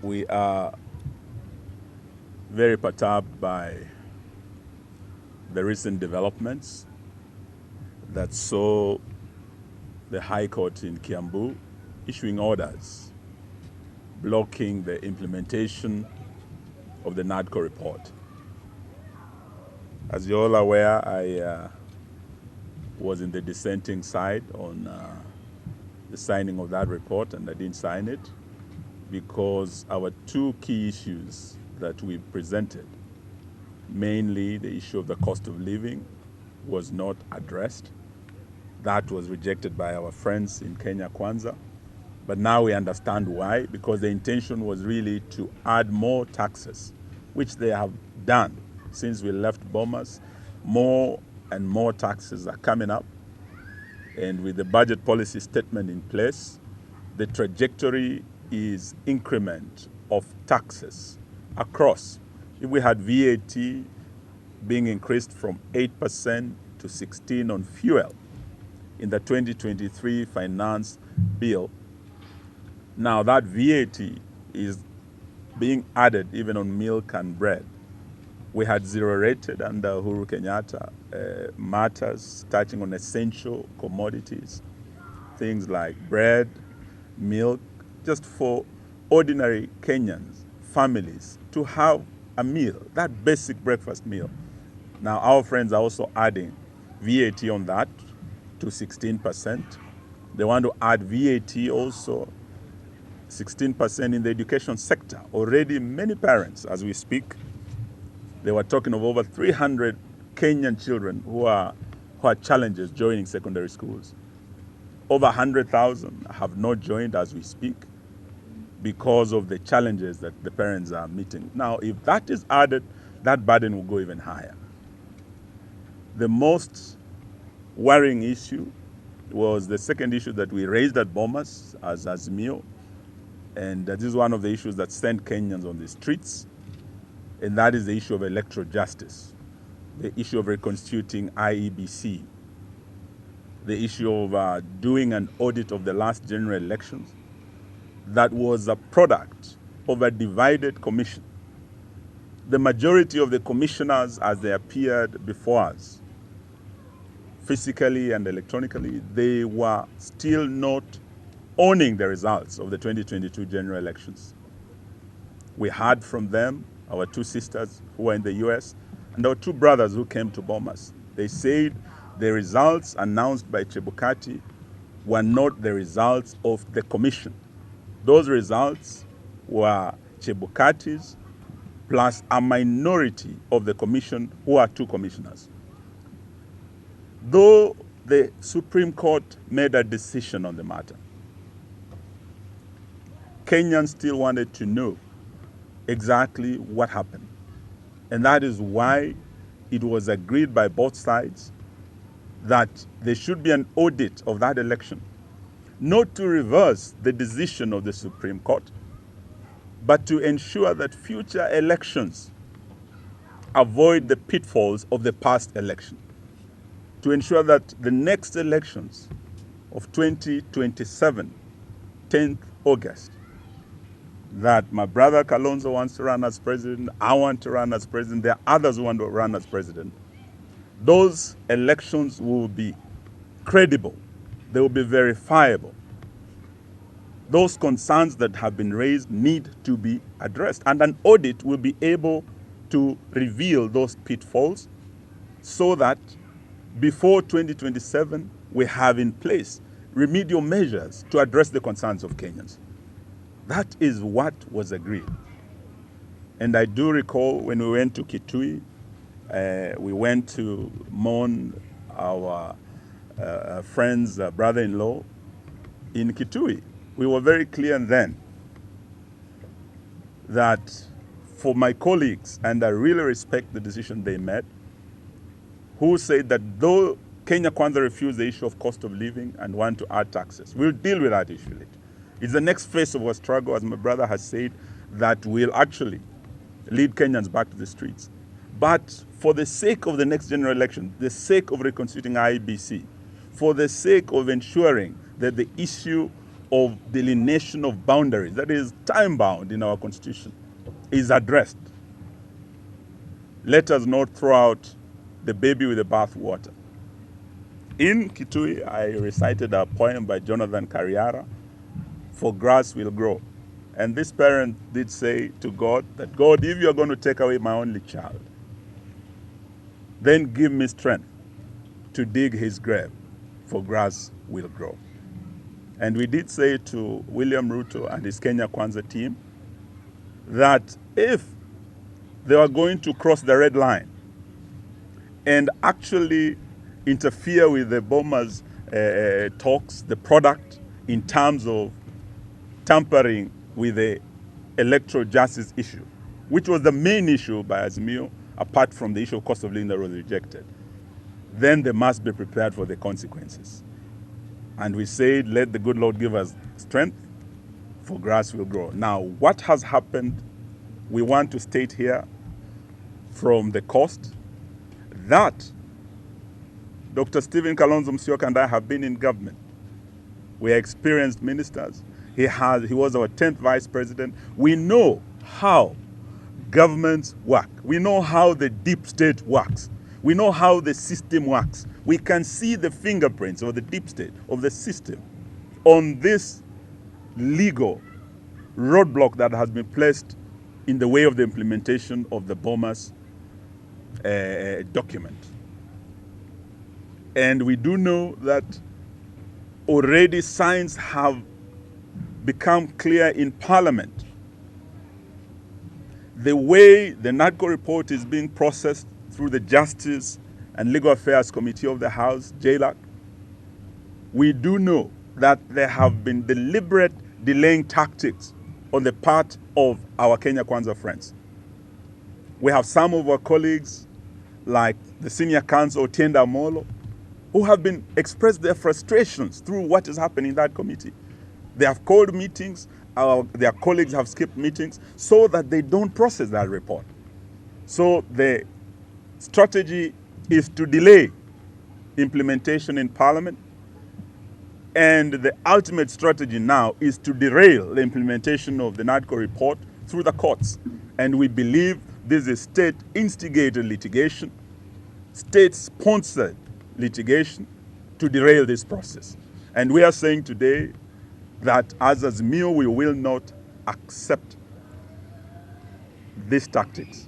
We are very perturbed by the recent developments that saw the High Court in Kiambu issuing orders blocking the implementation of the Nadco report. As you're all aware, I was in the dissenting side on the signing of that report, and I didn't sign it because our two key issues that we presented, mainly the issue of the cost of living, was not addressed. That was rejected by our friends in Kenya Kwanza. But now we understand why, because the intention was really to add more taxes, which they have done since we left Bomas. More and more taxes are coming up. And with the budget policy statement in place, the trajectory is increment of taxes across. If we had VAT being increased from 8% to 16% on fuel in the 2023 finance bill, now that VAT is being added even on milk and bread. We had zero-rated under Uhuru Kenyatta matters touching on essential commodities, things like bread, milk, just for ordinary Kenyans, families, to have a meal, that basic breakfast meal. Now our friends are also adding VAT on that to 16%. They want to add VAT also 16% in the education sector. Already many parents, as we speak, they were talking of over 300 Kenyan children who are challenges joining secondary schools. Over 100,000 have not joined as we speak because of the challenges that the parents are meeting. Now, if that is added, that burden will go even higher. The most worrying issue was the second issue that we raised at Bomas as Azimio, and this is one of the issues that sent Kenyans on the streets, and that is the issue of electoral justice, the issue of reconstituting IEBC, the issue of doing an audit of the last general elections that was a product of a divided commission. The majority of the commissioners, as they appeared before us, physically and electronically, they were still not owning the results of the 2022 general elections. We heard from them, our two sisters who were in the US, and our two brothers who came to Bomas. They said the results announced by Chebukati were not the results of the commission. Those results were Chebukati's plus a minority of the commission, who are two commissioners. Though the Supreme Court made a decision on the matter, Kenyans still wanted to know exactly what happened. And that is why it was agreed by both sides that there should be an audit of that election, not to reverse the decision of the Supreme Court, but to ensure that future elections avoid the pitfalls of the past election, to ensure that the next elections of 2027, 10th August, that my brother Kalonzo wants to run as president, I want to run as president, there are others who want to run as president. Those elections will be credible, they will be verifiable. Those concerns that have been raised need to be addressed, and an audit will be able to reveal those pitfalls so that before 2027, we have in place remedial measures to address the concerns of Kenyans. That is what was agreed. And I do recall when we went to Kitui, we went to mourn our friend's brother-in-law in Kitui. We were very clear then that for my colleagues, and I really respect the decision they made, who said that though Kenya Kwanza refused the issue of cost of living and want to add taxes, we'll deal with that issue later. It's the next phase of our struggle, as my brother has said, that will actually lead Kenyans back to the streets. But for the sake of the next general election, the sake of reconstituting IEBC, for the sake of ensuring that the issue of delineation of boundaries, that is time-bound in our constitution, is addressed. Let us not throw out the baby with the bathwater. In Kitui, I recited a poem by Jonathan Kariara, "For grass will grow." And this parent did say to God that, God, if you're going to take away my only child, then give me strength to dig his grave, for grass will grow. And we did say to William Ruto and his Kenya Kwanza team that if they were going to cross the red line and actually interfere with the Boma's talks, the product, in terms of tampering with the electoral justice issue, which was the main issue by Azimio, apart from the issue of cost of living that was rejected, then they must be prepared for the consequences. And we said, let the good Lord give us strength, for grass will grow. Now, what has happened, we want to state here from the coast that Dr. Stephen Kalonzo Musyoka and I have been in government. We are experienced ministers. He was our 10th vice president. We know how governments work. We know how the deep state works. We know how the system works. We can see the fingerprints of the deep state, of the system, on this legal roadblock that has been placed in the way of the implementation of the Bomas document. And we do know that already signs have become clear in Parliament. The way the Nadco report is being processed through the Justice and Legal Affairs Committee of the House, JLAC, we do know that there have been deliberate delaying tactics on the part of our Kenya Kwanza friends. We have some of our colleagues, like the senior counsel, Otienda Amolo, who have been expressed their frustrations through what is happening in that committee. They have called meetings, their colleagues have skipped meetings so that they don't process that report. So the strategy is to delay implementation in Parliament, and the ultimate strategy now is to derail the implementation of the Nadco report through the courts. And we believe this is state-instigated litigation, state-sponsored litigation to derail this process. And we are saying today that as Azimio, we will not accept these tactics.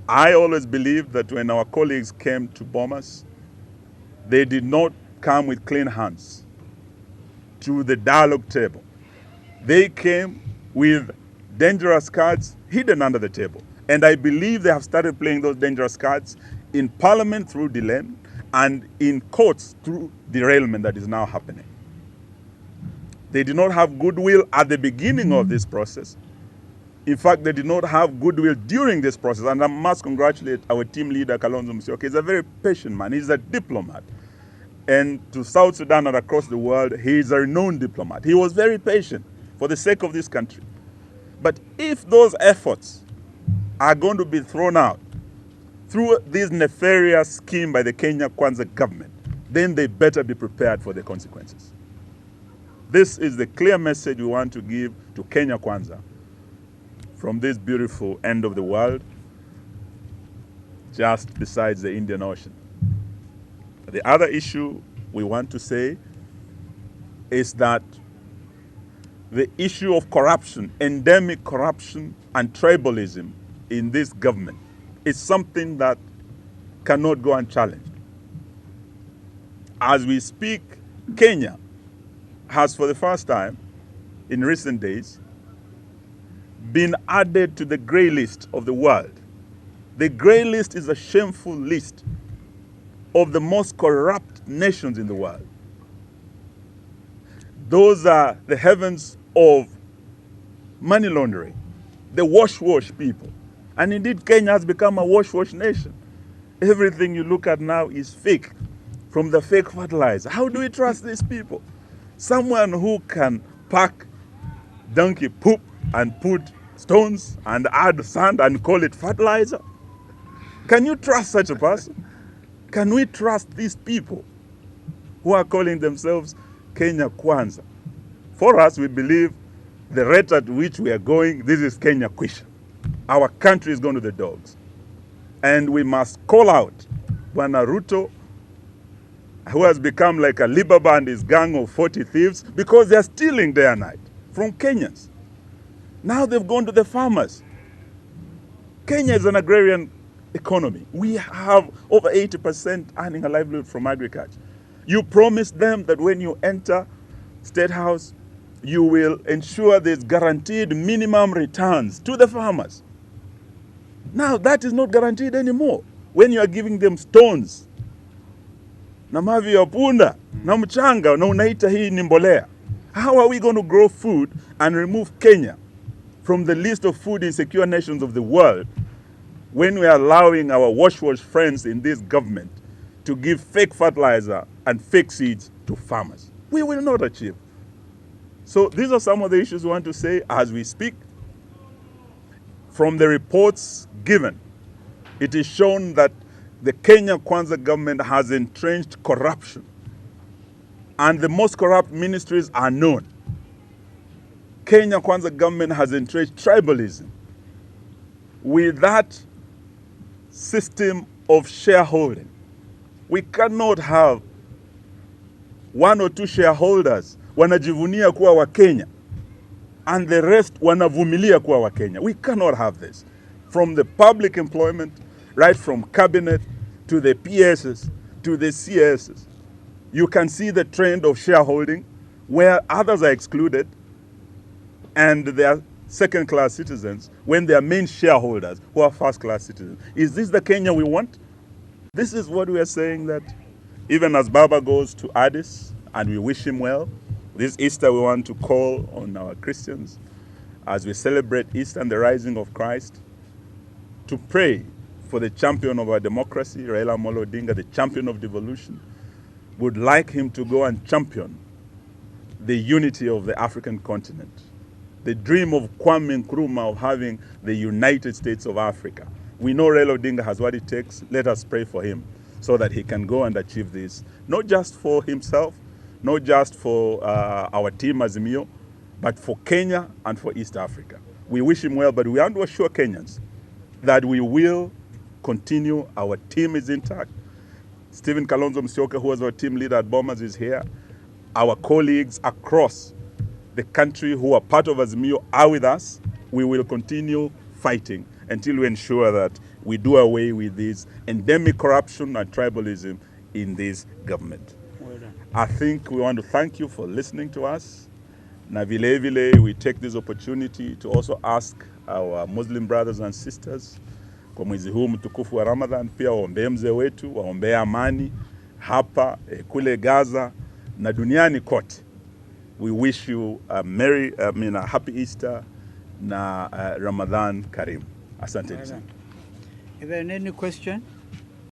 I always believe that when our colleagues came to Bomas, they did not come with clean hands to the dialogue table. They came with dangerous cards hidden under the table. And I believe they have started playing those dangerous cards in Parliament through delay and in courts through derailment that is now happening. They did not have goodwill at the beginning of this process. In fact, they did not have goodwill during this process. And I must congratulate our team leader, Kalonzo Musyoka. He's a very patient man. He's a diplomat. And to South Sudan and across the world, he is a renowned diplomat. He was very patient for the sake of this country. But if those efforts are going to be thrown out through this nefarious scheme by the Kenya Kwanza government, then they better be prepared for the consequences. This is the clear message we want to give to Kenya Kwanza from this beautiful end of the world, just besides the Indian Ocean. The other issue we want to say is that the issue of corruption, endemic corruption and tribalism in this government is something that cannot go unchallenged. As we speak, Kenya has, for the first time in recent days, been added to the grey list of the world. The grey list is a shameful list of the most corrupt nations in the world. Those are the heavens of money laundering, the wash people. And indeed, Kenya has become a wash nation. Everything you look at now is fake, from the fake fertilizer. How do we trust these people? Someone who can pack donkey poop and put stones and add sand and call it fertilizer? Can you trust such a person? Can we trust these people who are calling themselves Kenya Kwanza. For us, we believe the rate at which we are going, this is Kenya Kwisha. Our country is going to the dogs. And we must call out Bwana Ruto, who has become like a Alibaba and his gang of 40 thieves, because they're stealing day and night from Kenyans. Now they've gone to the farmers. Kenya is an agrarian economy. We have over 80% earning a livelihood from agriculture. You promised them that when you enter State House, you will ensure there's guaranteed minimum returns to the farmers. Now that is not guaranteed anymore. When you are giving them stones, na mavi ya punda, na mchanga, na unaita hii ni mbolea. How are we going to grow food and remove Kenya from the list of food insecure nations of the world when we are allowing our wash friends in this government to give fake fertilizer and fake seeds to farmers? We will not achieve. So these are some of the issues we want to say as we speak. From the reports given, it is shown that the Kenya Kwanza government has entrenched corruption, and the most corrupt ministries are known. Kenya Kwanza government has entrenched tribalism. With that system of shareholding, we cannot have one or two shareholders wanajivunia kuwa wa Kenya and the rest wanavumilia kuwa wa Kenya. We cannot have this. From the public employment, right from cabinet to the PSs to the CSs, you can see the trend of shareholding where others are excluded and they are second-class citizens when they are main shareholders who are first-class citizens. Is this the Kenya we want? This is what we are saying, that even as Baba goes to Addis, and we wish him well, this Easter we want to call on our Christians as we celebrate Easter and the rising of Christ to pray for the champion of our democracy, Raila Odinga, the champion of devolution. Would like him to go and champion the unity of the African continent. The dream of Kwame Nkrumah of having the United States of Africa. We know Raila Odinga has what it takes. Let us pray for him so that he can go and achieve this, not just for himself, not just for our team Azimio, but for Kenya and for East Africa. We wish him well, but we want to assure Kenyans that we will continue. Our team is intact. Stephen Kalonzo Musyoka, who was our team leader at Bomas, is here. Our colleagues across the country who are part of Azimio are with us. We will continue fighting until we ensure that we do away with this endemic corruption and tribalism in this government. Well done. I think we want to thank you for listening to us. Na vile vile, we take this opportunity to also ask our Muslim brothers and sisters kwa mwezi huu mtukufu wa Ramadhan, pia waombee mzee wetu, waombee amani hapa kule Gaza na duniani kote. We wish you a happy Easter na Ramadan Karim. Asante sana. Is there any question?